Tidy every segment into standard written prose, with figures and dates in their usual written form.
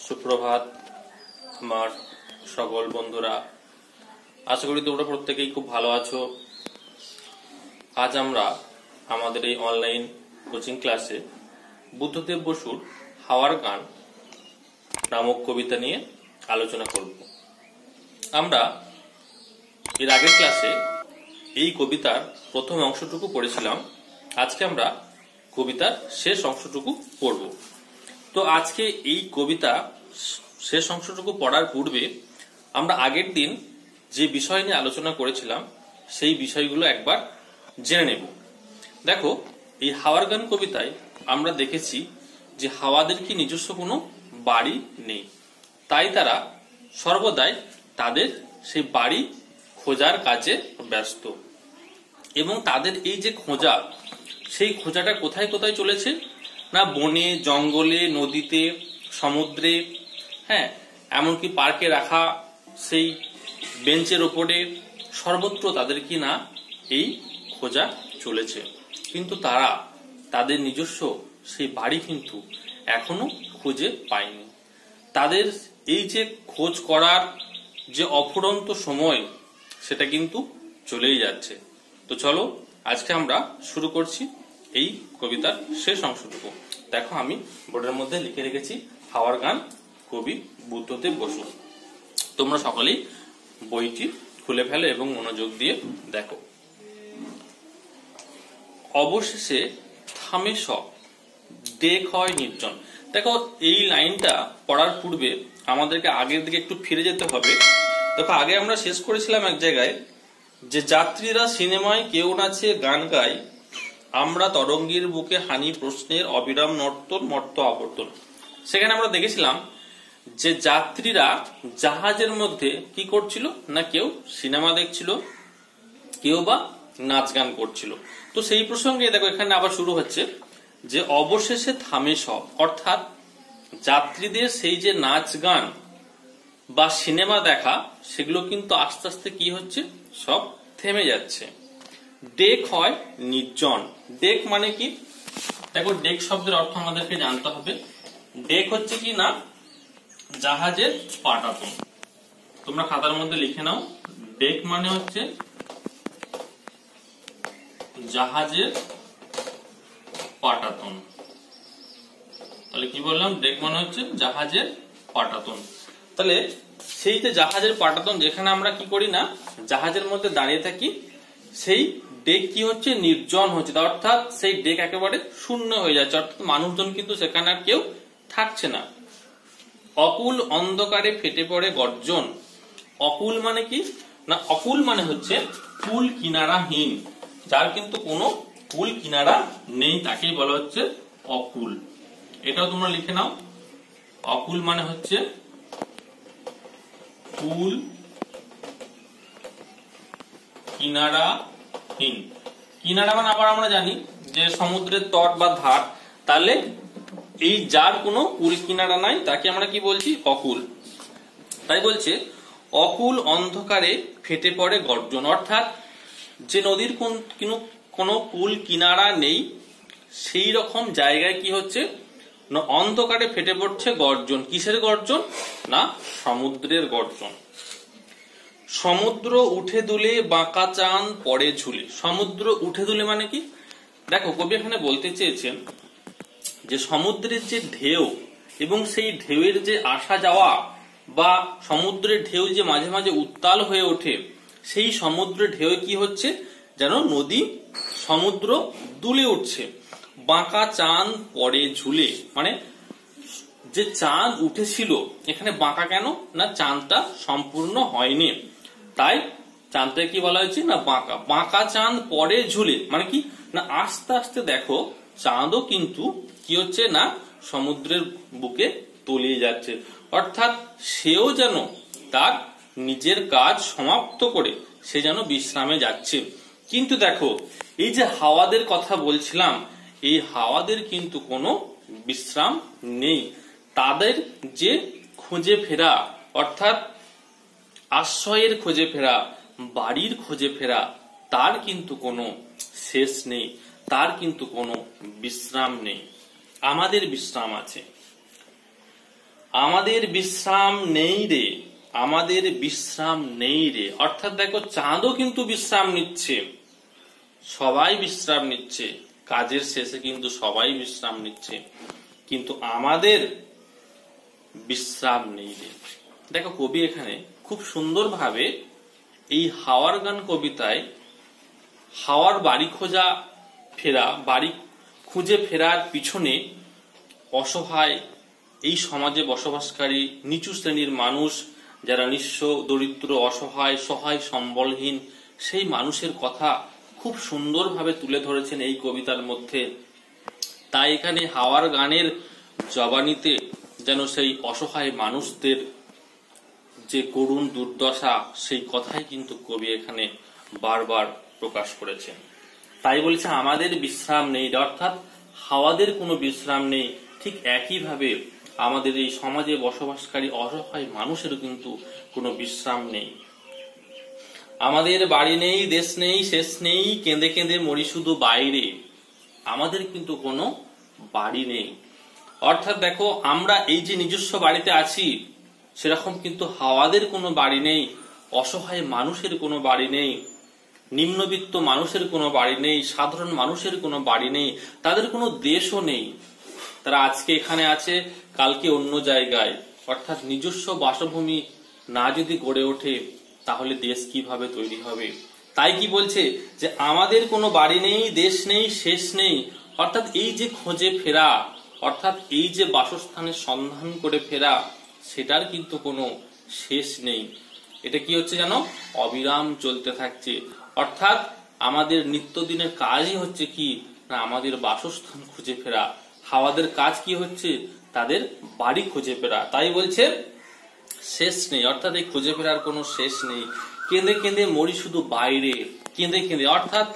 সুপ্রভাত আমার সকল বন্ধুরা, আশা করি তোমরা প্রত্যেকেই খুব ভালো আছো। আজ আমরা আমাদের এই অনলাইন কোচিং ক্লাসে বুদ্ধদেব বসুর হাওয়ার গান নামক কবিতা নিয়ে আলোচনা করব। আমরা এর আগের ক্লাসে এই কবিতার প্রথম অংশটুকু পড়েছিলাম। আজকে আমরা কবিতার শেষ অংশটুকু পড়ব। তো আজকে এই কবিতা শেষ অংশটুকু পড়ার পূর্বে আমরা আগের দিন যে বিষয় নিয়ে আলোচনা করেছিলাম সেই বিষয়গুলো একবার জেনে নেব। দেখো, এই হাওয়ার গান কবিতায় আমরা দেখেছি যে হাওয়াদের কি নিজস্ব কোনো বাড়ি নেই, তাই তারা সর্বদাই তাদের সেই বাড়ি খোঁজার কাজে ব্যস্ত। এবং তাদের এই যে খোঁজা, সেই খোঁজাটা কোথায় কোথায় চলেছে না, বনে, জঙ্গলে, নদীতে, সমুদ্রে, হ্যাঁ, এমনকি পার্কে রাখা সেই বেঞ্চের ওপরে, সর্বত্র তাদের কি না এই খোঁজা চলেছে। কিন্তু তারা তাদের নিজস্ব সেই বাড়ি কিন্তু এখনো খুঁজে পায়নি। তাদের এই যে খোঁজ করার যে অফুরন্ত সময়, সেটা কিন্তু চলেই যাচ্ছে। তো চলো আজকে আমরা শুরু করছি এই কবিতার শেষ অংশটুকু। দেখো, আমি বোর্ডের মধ্যে লিখে রেখেছি হাওয়ার গান, কবি বুদ্ধদেব বসু। তোমরা সকলেই বইটি খুলে ফেলো এবং মনোযোগ দিয়ে দেখো। অবশেষে থামে সব, ডেক হয় নির্জন। দেখো, এই লাইনটা পড়ার পূর্বে আমাদেরকে আগের দিকে একটু ফিরে যেতে হবে। দেখো, আগে আমরা শেষ করেছিলাম এক জায়গায় যে যাত্রীরা সিনেমায় কেউ নাচে গান গায়, আমরা তরঙ্গের বুকে হানি প্রশ্নের অবিরাম নর্তন মর্ত আবর্তন। সেখানে আমরা দেখেছিলাম যে যাত্রীরা জাহাজের মধ্যে কি করছিল না, কেউ সিনেমা দেখছিল, কেউ বা নাচ গান করছিল। তো সেই প্রসঙ্গে দেখো এখানে আবার শুরু হচ্ছে যে অবশেষে থামে সব, অর্থাৎ যাত্রীদের সেই যে নাচ গান বা সিনেমা দেখা, সেগুলো কিন্তু আস্তে আস্তে কি হচ্ছে, সব থেমে যাচ্ছে। ডেক হয় নির্জন। ডেক মানে কি? দেখো, ডেক শব্দের অর্থ আমাদেরকে জানতে হবে। ডেক হচ্ছে কি না, জাহাজের পাটাতন। তোমরা খাতার মধ্যে লিখে নাও, ডেক মানে হচ্ছে জাহাজের পাটাতন। তাহলে কি বললাম? ডেক মানে হচ্ছে জাহাজের পাটাতন। তাহলে সেই যে জাহাজের পাটাতন, যেখানে আমরা কি করি না, জাহাজের মধ্যে দাঁড়িয়ে থাকি, সেই ডেক কি হচ্ছে, নির্জন হচ্ছে। অর্থাৎ সেই ডেক একেবারে শূন্য হয়ে যাচ্ছে, অর্থাৎ মানুষজন কিন্তু সেখানে আর কেউ থাকছে না। অকুল অন্ধকারে ফেটে পড়ে গর্জন। অকুল মানে কি না, অকুল মানে হচ্ছে কুল কিনারাহীন, যার কিন্তু কোনো কুল কিনারা নেই, তাকেই বলা হচ্ছে অকুল। এটাও তোমরা লিখে নাও। অকুল মানে হচ্ছে কুল কিনারাহীন। কিনারা মানে আবার আমরা জানি যে সমুদ্রের তট বা ধার। তাহলে এই যার কোনো কুল কিনারা নাই, তাকে আমরা কি বলছি, অকুল। তাই বলছে অকুল অন্ধকারে ফেটে পড়ে গর্জন, অর্থাৎ যে নদীর কোনো কুল কিনারা নেই, সেই রকম জায়গায় কি হচ্ছে না, অন্ধকারে ফেটে পড়ছে গর্জন। কিসের গর্জন না, সমুদ্রের গর্জন। সমুদ্র উঠে দুলে বাঁকা চাঁদ পড়ে ঝুলে। সমুদ্র উঠে দুলে মানে কি? দেখো, কবি এখানে বলতে চেয়েছেন যে সমুদ্রের যে ঢেউ এবং সেই ঢেউয়ের যে আসা যাওয়া, বা সমুদ্রের ঢেউ যে মাঝে মাঝে উত্তাল হয়ে ওঠে, সেই সমুদ্রের ঢেউ কি হচ্ছে যেন নদী সমুদ্র দুলে উঠছে। বাঁকা চাঁদ পড়ে ঝুলে মানে যে চাঁদ উঠেছিল, এখানে বাঁকা কেন না, চাঁদটা সম্পূর্ণ হয়নি, তাই চাঁদটা কি বলা হয়েছে না, বাঁকা। বাঁকা চাঁদ পড়ে ঝুলে মানে কি না, আস্তে আস্তে দেখো চাঁদও কিন্তু কি হচ্ছে না, সমুদ্রের বুকে তলিয়ে যাচ্ছে। অর্থাৎ সেও যেন তার নিজের কাজ সমাপ্ত করে সে যেন বিশ্রামে যাচ্ছে। কিন্তু দেখো, এই যে হাওয়াদের কথা বলছিলাম, এই হাওয়াদের কিন্তু কোনো বিশ্রাম নেই। তাদের যে খুঁজে ফেরা, অর্থাৎ আশ্রয়ের খোঁজে ফেরা, বাড়ির খোঁজে ফেরা, তার কিন্তু কোনো শেষ নেই, তার কিন্তু কোনো বিশ্রাম নেই। আমাদের বিশ্রাম আছে। আমাদের বিশ্রাম নেই রে, আমাদের বিশ্রাম নেই রে। অর্থাৎ দেখো চাঁদও কিন্তু বিশ্রাম নিচ্ছে, সবাই বিশ্রাম নিচ্ছে, কাজের শেষে কিন্তু সবাই বিশ্রাম নিচ্ছে, কিন্তু আমাদের বিশ্রাম নেই রে। দেখো কবি এখানে খুব সুন্দরভাবে এই হাওয়ার গান কবিতায় হাওয়ার বাড়ি খোঁজা ফেরা, বাড়ি খুঁজে ফেরার পিছনে অসহায় এই সমাজে বসবাসকারী নিচু শ্রেণীর মানুষ, যারা নিঃস্ব, দরিদ্র, অসহায়, সহায়, সম্বলহীন, সেই মানুষের কথা খুব সুন্দরভাবে তুলে ধরেছেন এই কবিতার মধ্যে। তাই এখানে হাওয়ার গানের জবানিতে যেন সেই অসহায় মানুষদের যে করুণ দুর্দশা, সেই কথাই কিন্তু কবি এখানে বারবার প্রকাশ করেছেন। তাই বলেছে আমাদের বিশ্রাম নেই, অর্থাৎ হাওয়াদের কোনো বিশ্রাম নেই। ঠিক একইভাবে আমাদের এই সমাজে বসবাসকারী অসহায় মানুষেরও কিন্তু কোনো বিশ্রাম নেই। আমাদের বাড়ি নেই, দেশ নেই, শেষ নেই, কেঁদে কেঁদে মরি শুধু বাইরে। আমাদের কিন্তু কোনো বাড়ি নেই, অর্থাৎ দেখো আমরা এই যে নিজস্ব বাড়িতে আছি, সেরকম কিন্তু হাওয়াদের কোনো বাড়ি নেই, অসহায় মানুষের কোনো বাড়ি নেই, নিম্নবিত্ত মানুষের কোনো বাড়ি নেই, সাধারণ মানুষের কোনো বাড়ি নেই, তাদের কোনো দেশও নেই। তারা আজকে এখানে আছে, কালকে অন্য জায়গায়। অর্থাৎ নিজস্ব বাসভূমি না যদি গড়ে ওঠে, তাহলে দেশ কিভাবে তৈরি হবে? তাই কি বলছে যে আমাদের কোনো বাড়ি নেই, দেশ নেই, শেষ নেই। অর্থাৎ এই যে খোঁজে ফেরা, অর্থাৎ এই যে বাসস্থানের সন্ধান করে ফেরা, সেটার কিন্তু কোনো শেষ নেই। এটা কি হচ্ছে জানো? অবিরাম চলতে থাকছে। অর্থাৎ আমাদের নিত্যদিনের কাজই হচ্ছে কি না, আমাদের বাসস্থান খুঁজে ফেরা। হাওয়াদের কাজ কি হচ্ছে? তাদের বাড়ি খুঁজে ফেরা। তাই বলছে শেষ নেই, অর্থাৎ এই খুঁজে ফেরার কোনো শেষ নেই। কেঁদে কেঁদে মরি শুধু বাইরে, কেঁদে কেঁদে, অর্থাৎ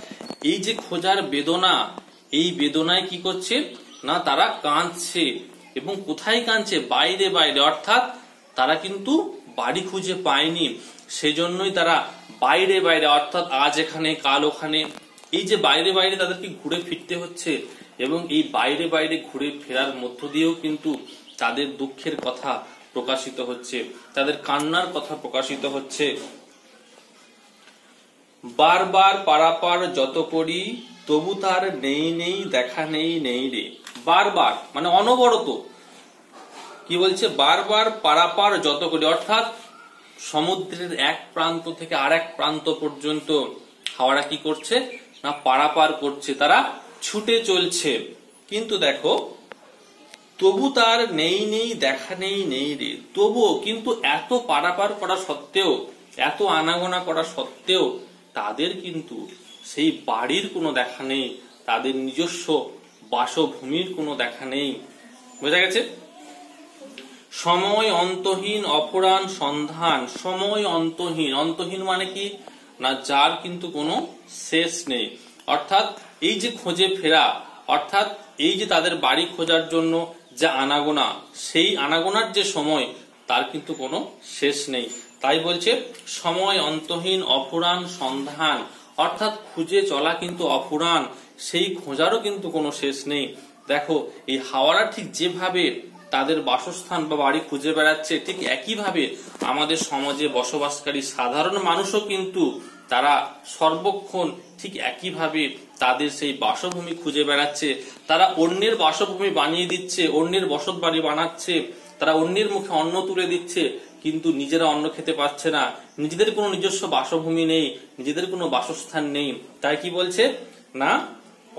এই যে খোঁজার বেদনা, এই বেদনায় কি করছে না, তারা কাঁদছে। এবং কোথায় কাঁদছে? বাইরে বাইরে। অর্থাৎ তারা কিন্তু বাড়ি খুঁজে পায়নি, সেজন্যই তারা বাইরে বাইরে, অর্থাৎ আজ এখানে কাল ওখানে, এই যে বাইরে বাইরে তাদেরকে ঘুরে ফিরতে হচ্ছে। এবং এই বাইরে বাইরে ঘুরে ফেরার মধ্য দিয়েও কিন্তু তাদের দুঃখের কথা প্রকাশিত হচ্ছে, তাদের কান্নার কথা প্রকাশিত হচ্ছে। বারবার পারাপার যত করি, তবু তার নেই নেই দেখা নেই নেই রে। বারবার মানে অনবরত, কি বলছে? বারবার পারাপার যত করি, অর্থাৎ সমুদ্রের এক প্রান্ত থেকে আর এক প্রান্ত পর্যন্ত হাওড়া কি করছে না, পারাপার করছে, তারা ছুটে চলছে। কিন্তু দেখো তবু তার নেই নেই দেখা নেই নেই রে। তবুও কিন্তু এত পারাপার করা সত্ত্বেও, এত আনাগোনা করা সত্ত্বেও তাদের কিন্তু সেই বাড়ির কোনো দেখা নেই, তাদের নিজস্ব বাসভূমির কোনো দেখা নেই। বোঝা গেছে? সময় অন্তহীন অফুরান সন্ধান। সময় অন্তহীন, অন্তহীন মানে কি না, যার কিন্তু কোনো শেষ নেই। অর্থাৎ এই যে খোঁজে ফেরা, অর্থাৎ এই যে তাদের বাড়ি খোঁজার জন্য যা আনাগোনা, সেই আনাগোনার যে সময়, তার কিন্তু কোনো শেষ নেই। তাই বলছে সময় অন্তহীন অফুরান সন্ধান, অর্থাৎ খুঁজে চলা কিন্তু অফুরান, সেই খোঁজারও কিন্তু কোনো শেষ নেই। দেখো এই হাওয়ারা ঠিক যেভাবে তাদের বাসস্থান বা বাড়ি খুঁজে বেড়াচ্ছে, ঠিক একইভাবে আমাদের সমাজে বসবাসকারী সাধারণ মানুষও কিন্তু তারা সর্বক্ষণ ঠিক একইভাবে তাদের সেই বাসভূমি খুঁজে বেড়াচ্ছে। তারা অন্যের বাসভূমি বানিয়ে দিচ্ছে, অন্যের বসত বাড়ি বানাচ্ছে, তারা অন্যের মুখে অন্ন তুলে দিচ্ছে, কিন্তু নিজেরা অন্ন খেতে পারছে না। নিজেদের কোনো নিজস্ব বাসভূমি নেই, নিজেদের কোনো বাসস্থান নেই। তাই কি বলছে না,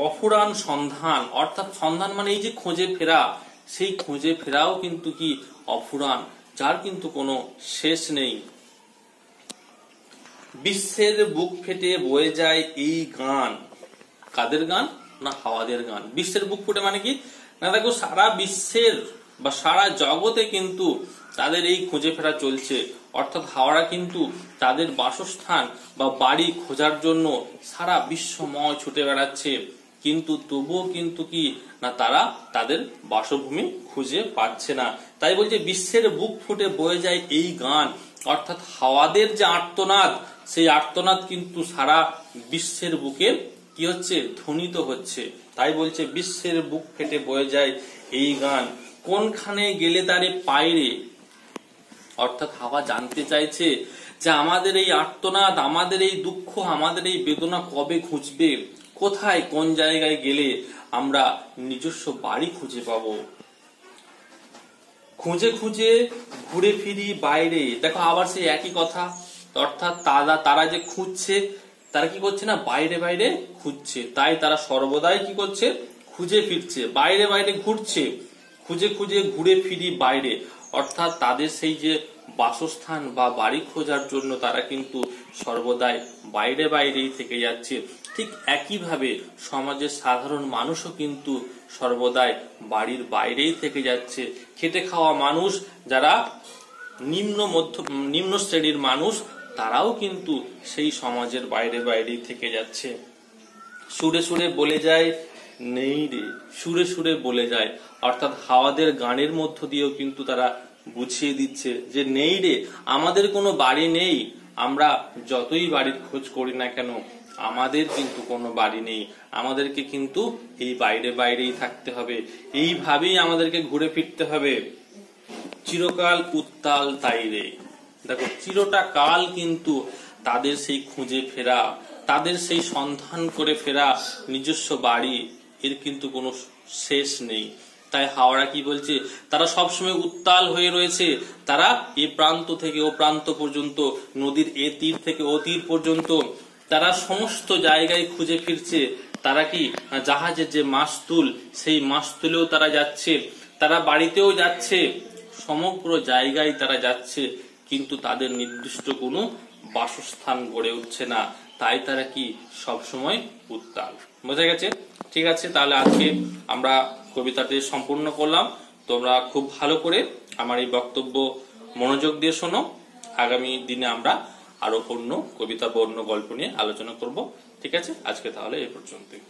অফুরান সন্ধান, অর্থাৎ সন্ধান মানে এই যে খোঁজে ফেরা, সেই খুঁজে ফেরাও কিন্তু কি অফুরান, যার কিন্তু কোনো শেষ নেই। বিশ্বের বুক ফেটে বয়ে যায় এই গান। কাদের গান? না, হাওয়াদের গান। বিশ্বের বুক ফেটে মানে কি না, দেখো সারা বিশ্বের বা সারা জগতে কিন্তু তাদের এই খুঁজে ফেরা চলছে। অর্থাৎ হাওড়া কিন্তু তাদের বাসস্থান বা বাড়ি খোঁজার জন্য সারা বিশ্বময় ছুটে বেড়াচ্ছে, কিন্তু তবুও কিন্তু কি না, তারা তাদের বাসভূমি খুঁজে পাচ্ছে না। তাই বলছে বিশ্বের বুক ফুটে বয়ে যায় এই গান, অর্থাৎ হাওয়াদের যে আর্তনাদ, সেই আর্তনাদ কিন্তু সারা বিশ্বের বুকে কি হচ্ছে, ধ্বনিত হচ্ছে। তাই বলছে বিশ্বের বুক ফেটে বয়ে যায় এই গান। কোনখানে গেলে তারে পায়রে, অর্থাৎ হাওয়া জানতে চাইছে যে আমাদের এই আর্তনাদ, আমাদের এই দুঃখ, আমাদের এই বেদনা কবে ঘুচবে, কোথায় কোন জায়গায় গেলে আমরা নিজস্ব বাড়ি খুঁজে পাবো। খুঁজে খুঁজে ঘুরে ফিরি বাইরে। দেখো আবার সেই একই কথা, অর্থাৎ তারা যে খুঁজছে, তারা কি করছে না, বাইরে বাইরে খুঁজছে। তাই তারা সর্বদাই কি করছে, খুঁজে ফিরছে, বাইরে বাইরে ঘুরছে। খুঁজে খুঁজে ঘুরে ফিরি বাইরে, অর্থাৎ তাদের সেই যে বাসস্থান বা বাড়ি খোঁজার জন্য তারা কিন্তু সর্বদাই বাইরে বাইরেই থেকে যাচ্ছে। ঠিক একইভাবে সমাজের সাধারণ মানুষও কিন্তু সর্বদাই বাড়ির বাইরেই থেকে যাচ্ছে। খেটে খাওয়া মানুষ, যারা নিম্ন শ্রেণীর মানুষ, তারাও কিন্তু সেই সমাজের বাইরে বাইরেই থেকে যাচ্ছে। সুরে সুরে বলে যায় নেই রে, সুরে সুরে বলে যায়, অর্থাৎ হাওয়াদের গানের মধ্য দিয়েও কিন্তু তারা বুঝিয়ে দিচ্ছে যে নেই রে, আমাদের কোনো বাড়ি নেই। আমরা যতই বাড়ির খোঁজ করি না কেন, আমাদের কিন্তু কোনো বাড়ি নেই। আমাদেরকে কিন্তু এই বাইরে বাইরেই থাকতে হবে, এইভাবেই আমাদেরকে ঘুরে ফিরতে হবে। চিরকাল উত্তাল তাই রে। দেখো চিরটা কাল কিন্তু তাদের সেই খুঁজে ফেরা, তাদের সেই সন্ধান করে ফেরা নিজস্ব বাড়ি, এর কিন্তু কোনো শেষ নেই। তাই হাওড়া কি বলছে, তারা সবসময় উত্তাল হয়ে রয়েছে। তারা এ প্রান্ত থেকে ও প্রান্ত পর্যন্ত, নদীর এ তীর থেকে ও তীর পর্যন্ত তারা সমস্ত জায়গায় খুঁজে ফিরছে। তারা কি জাহাজের যে মাস্তুল, সেই মাস্তুলেও তারা যাচ্ছে, তারা বাড়িতেও যাচ্ছে, সমগ্র জায়গায় তারা যাচ্ছে, কিন্তু তাদের নির্দিষ্ট কোনো বাসস্থান গড়ে উঠছে না। তাই তারা কি সবসময় উত্তাল। বোঝা গেছে? ঠিক আছে, তাহলে আজকে আমরা কবিতাটি সম্পূর্ণ করলাম। তোমরা খুব ভালো করে আমার এই বক্তব্য মনোযোগ দিয়ে শোনো। আগামী দিনে আমরা আরো অন্য কবিতা বা অন্য গল্প নিয়ে আলোচনা করব। ঠিক আছে, আজকে তাহলে এই পর্যন্তই।